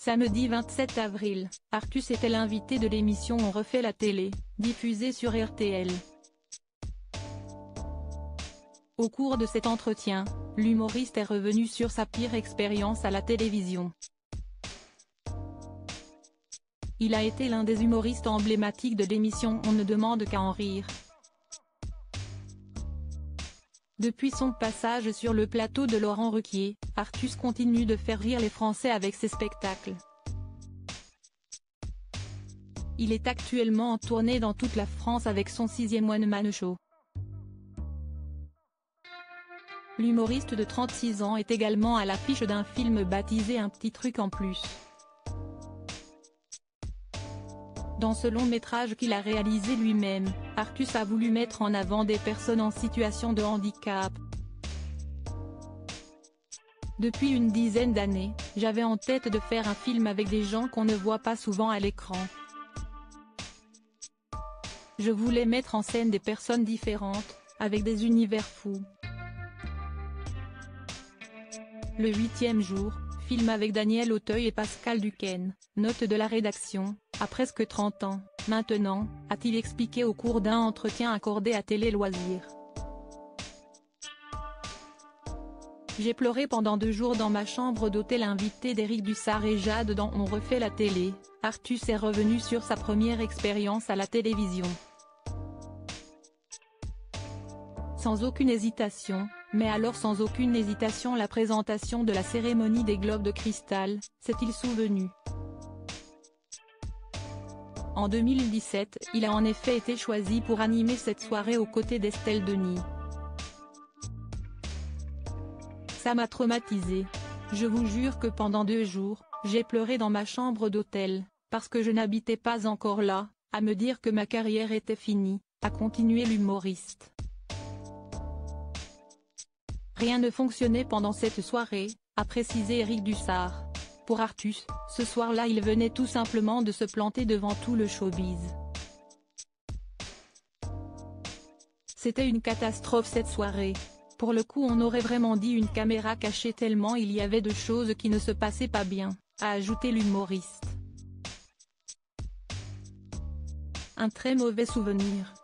Samedi 27 avril, Artus était l'invité de l'émission On refait la télé, diffusée sur RTL. Au cours de cet entretien, l'humoriste est revenu sur sa pire expérience à la télévision. Il a été l'un des humoristes emblématiques de l'émission On ne demande qu'à en rire. Depuis son passage sur le plateau de Laurent Ruquier, Artus continue de faire rire les Français avec ses spectacles. Il est actuellement en tournée dans toute la France avec son 6e One Man Show. L'humoriste de 36 ans est également à l'affiche d'un film baptisé Un petit truc en plus. Dans ce long métrage qu'il a réalisé lui-même, Artus a voulu mettre en avant des personnes en situation de handicap. Depuis une dizaine d'années, j'avais en tête de faire un film avec des gens qu'on ne voit pas souvent à l'écran. Je voulais mettre en scène des personnes différentes, avec des univers fous. Le 8e jour, film avec Daniel Auteuil et Pascal Duquesne, note de la rédaction, à presque 30 ans, maintenant, a-t-il expliqué au cours d'un entretien accordé à Télé Loisirs. J'ai pleuré pendant 2 jours dans ma chambre d'hôtel invité d'Éric Dussart et Jade dans On refait la télé. Artus est revenu sur sa première expérience à la télévision. Sans aucune hésitation, mais alors sans aucune hésitation la présentation de la cérémonie des Globes de Cristal, s'est-il souvenu. En 2017, il a en effet été choisi pour animer cette soirée aux côtés d'Estelle Denis. Ça m'a traumatisé. Je vous jure que pendant 2 jours, j'ai pleuré dans ma chambre d'hôtel, parce que je n'habitais pas encore là, à me dire que ma carrière était finie, a continué l'humoriste. Rien ne fonctionnait pendant cette soirée, a précisé Éric Dussart. Pour Artus, ce soir-là il venait tout simplement de se planter devant tout le showbiz. C'était une catastrophe cette soirée. Pour le coup on aurait vraiment dit une caméra cachée tellement il y avait de choses qui ne se passaient pas bien, a ajouté l'humoriste. Un très mauvais souvenir.